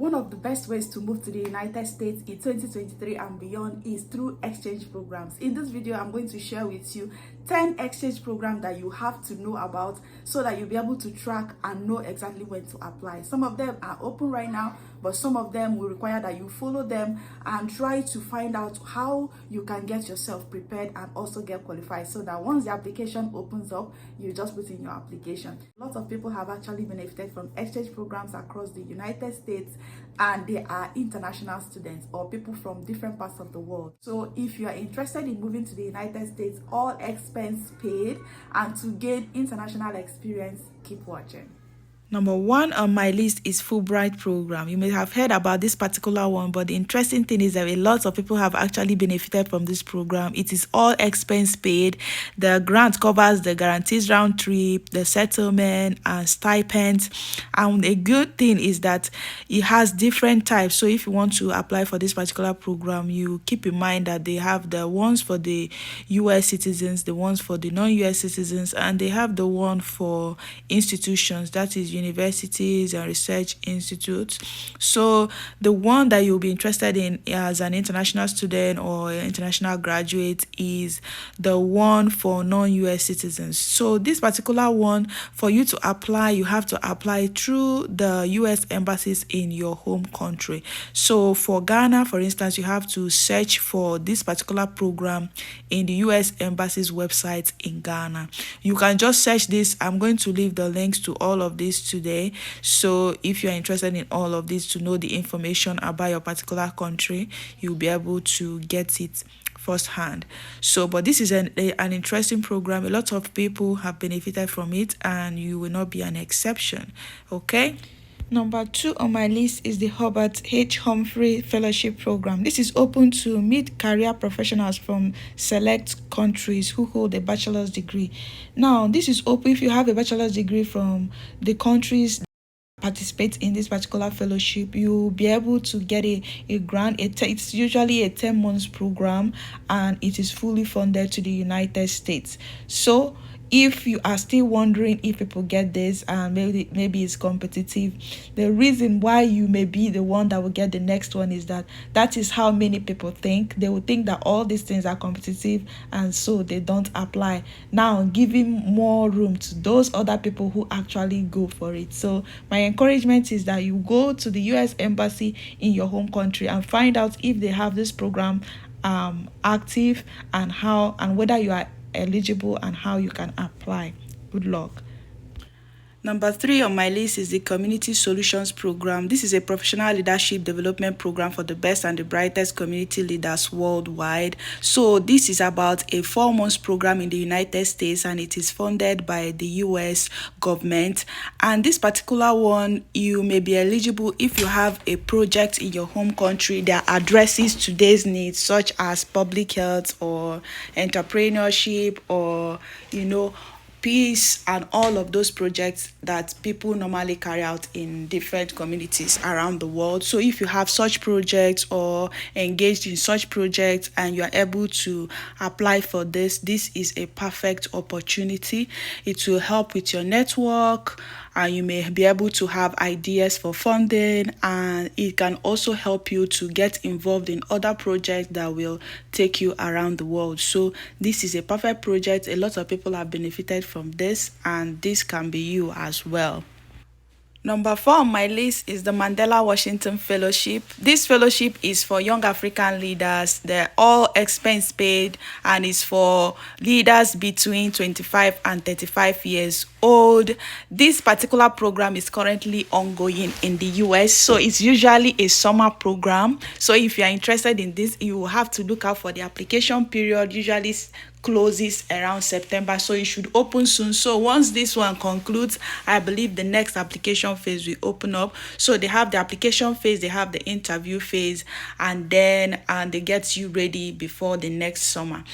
One of the best ways to move to the United States in 2023 and beyond is through exchange programs. In this video, I'm going to share with you 10 exchange programs that you have to know about so that you'll be able to track and know exactly when to apply. Some of them are open right now, but some of them will require that you follow them and try to find out how you can get yourself prepared and also get qualified so that once the application opens up, you just put in your application. Lots of people have actually benefited from exchange programs across the United States, and they are international students or people from different parts of the world. So if you are interested in moving to the United States, all expense paid, and to gain international experience, keep watching. Number 1 on my list is Fulbright Program. You may have heard about this particular one, but the interesting thing is that a lot of people have actually benefited from this program. It is all expense paid. The grant covers the guarantees round trip, the settlement, and stipends. And a good thing is that it has different types. So if you want to apply for this particular program, you keep in mind that they have the ones for the US citizens, the ones for the non-US citizens, and they have the one for institutions, that is universities and research institutes. So the one that you'll be interested in as an international student or international graduate is the one for non-US citizens. So this particular one, for you to apply, you have to apply through the US embassies in your home country. So for Ghana, for instance, you have to search for this particular program in the US embassy's website in Ghana. You can just search this. I'm going to leave the links to all of this today, so if you're interested in all of this to know the information about your particular country, you'll be able to get it firsthand. So but this is an interesting program. A lot of people have benefited from it, and you will not be an exception. Okay. Number 2 on my list is the Robert H. Humphrey Fellowship Program. This is open to mid-career professionals from select countries who hold a bachelor's degree. Now, this is open if you have a bachelor's degree from the countries that participate in this particular fellowship. You'll be able to get a grant. It's usually a 10 months program, and it is fully funded to the United States. So if you are still wondering if people get this and maybe it's competitive, the reason why you may be the one that will get the next one is that is how many people think. They will think that all these things are competitive, and so they don't apply. Now giving more room to those other people who actually go for it. So my encouragement is that you go to the US embassy in your home country and find out if they have this program active, and whether you are eligible and how you can apply. Good luck. Number 3 on my list is the Community Solutions Program. This is a professional leadership development program for the best and the brightest community leaders worldwide. So this is about a 4-month program in the United States, and it is funded by the US government. And this particular one, you may be eligible if you have a project in your home country that addresses today's needs, such as public health or entrepreneurship or, peace, and all of those projects that people normally carry out in different communities around the world. So if you have such projects or engaged in such projects and you are able to apply for this is a perfect opportunity. It will help with your network, and you may be able to have ideas for funding, and it can also help you to get involved in other projects that will take you around the world. So this is a perfect project. A lot of people have benefited from this, and this can be you as well. Number 4 on my list is the Mandela Washington Fellowship. This fellowship is for young African leaders. They're all expense paid, and it's for leaders between 25 and 35 years old. This particular program is currently ongoing in the US, so it's usually a summer program. So if you are interested in this, you will have to look out for the application period. Usually closes around September, so it should open soon. So once this one concludes, I believe the next application phase will open up. So they have the application phase, they have the interview phase, and then they get you ready before the next summer.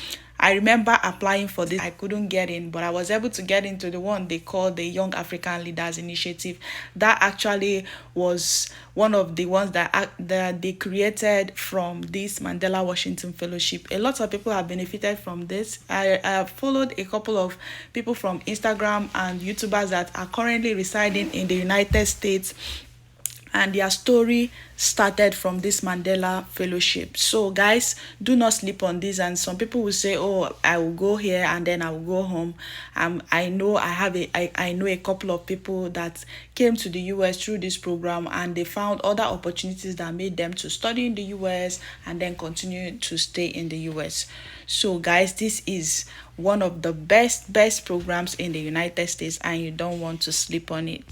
I remember applying for this. I couldn't get in, but I was able to get into the one they call the Young African Leaders Initiative. That actually was one of the ones that they created from this Mandela Washington Fellowship. A lot of people have benefited from this. I have followed a couple of people from Instagram and YouTubers that are currently residing in the United States, and their story started from this Mandela fellowship. So guys, do not sleep on this. And some people will say, oh, I will go here and then I will go home. I know I know a couple of people that came to the US through this program, and they found other opportunities that made them to study in the US and then continue to stay in the US. So guys, this is one of the best programs in the United States, and you don't want to sleep on it.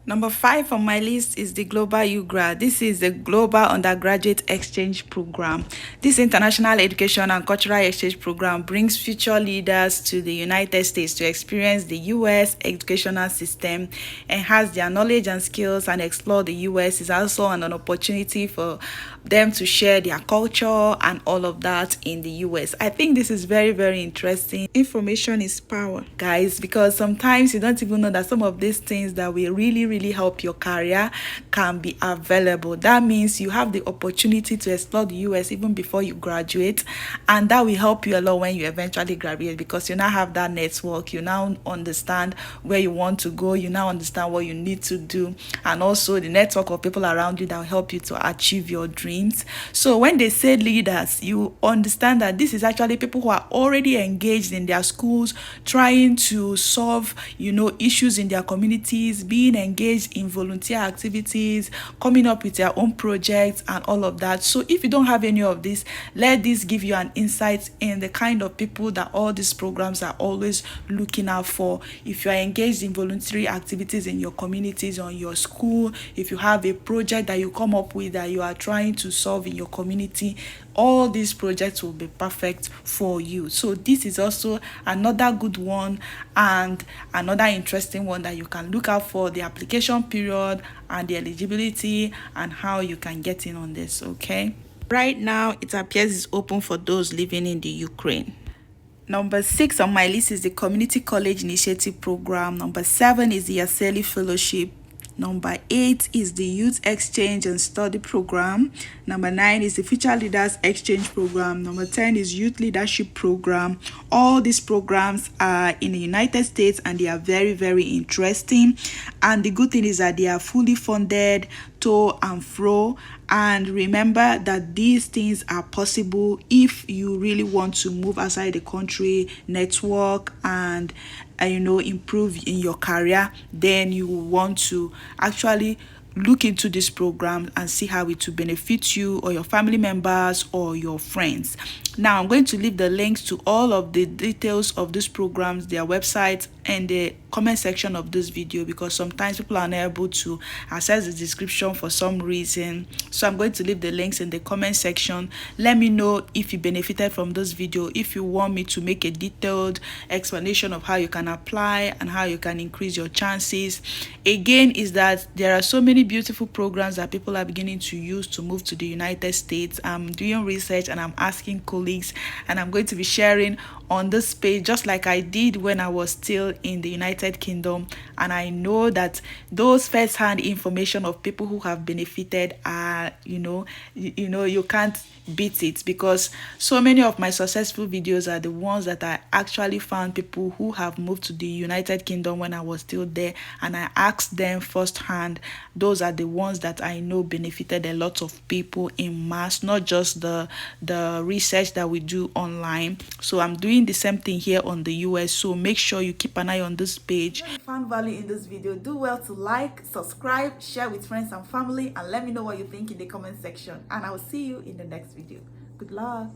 Number 5 on my list is the Global U Grad. This is the Global Undergraduate Exchange Program. This international education and cultural exchange program brings future leaders to the United States to experience the US educational system, enhance their knowledge and skills, and explore the US. Is also an opportunity for them to share their culture and all of that in the US. I think this is very interesting. Information is power, guys, because sometimes you don't even know that some of these things that will really help your career can be available. That means you have the opportunity to explore the US even before you graduate, and that will help you a lot when you eventually graduate, because you now have that network. You now understand where you want to go, you now understand what you need to do, and also the network of people around you that will help you to achieve your dreams. So when they say leaders, you understand that this is actually people who are already engaged in their schools, trying to solve issues in their communities, being engaged in volunteer activities, coming up with their own projects and all of that. So if you don't have any of this, let this give you an insight in the kind of people that all these programs are always looking out for. If you are engaged in voluntary activities in your communities or in your school, if you have a project that you come up with that you are trying to solve in your community, all these projects will be perfect for you. So this is also another good one and another interesting one that you can look out for, the application period and the eligibility and how you can get in on this. Okay, right now it appears it's open for those living in the Ukraine. Number 6 on my list is the Community College Initiative Program. Number 7 is the Aseli Fellowship. Number 8 is the Youth Exchange and Study Program. Number 9 is the Future Leaders Exchange Program. Number 10 is Youth Leadership Program. All these programs are in the United States and they are very interesting. And the good thing is that they are fully funded to and fro. And remember that these things are possible if you really want to move outside the country, network, and improve in your career. Then you want to actually look into this program and see how it will benefit you or your family members or your friends. Now I'm going to leave the links to all of the details of these programs, their websites, and the comment section of this video, because sometimes people are unable to access the description for some reason. So I'm going to leave the links in the comment section. Let me know if you benefited from this video, if you want me to make a detailed explanation of how you can apply and how you can increase your chances. Again, is that there are so many beautiful programs that people are beginning to use to move to the United States. I'm doing research and I'm asking colleagues, and I'm going to be sharing on this page just like I did when I was still in the United Kingdom. And I know that those first-hand information of people who have benefited are you can't beat it, because so many of my successful videos are the ones that I actually found people who have moved to the United Kingdom when I was still there, and I asked them firsthand. Those are the ones that I know benefited a lot of people in mass, not just the research that we do online. So I'm doing the same thing here on the US, so make sure you keep an eye on this page. If you found value in this video, do well to like, subscribe, share with friends and family, and let me know what you think in the comment section. And I will see you in the next video. Good luck.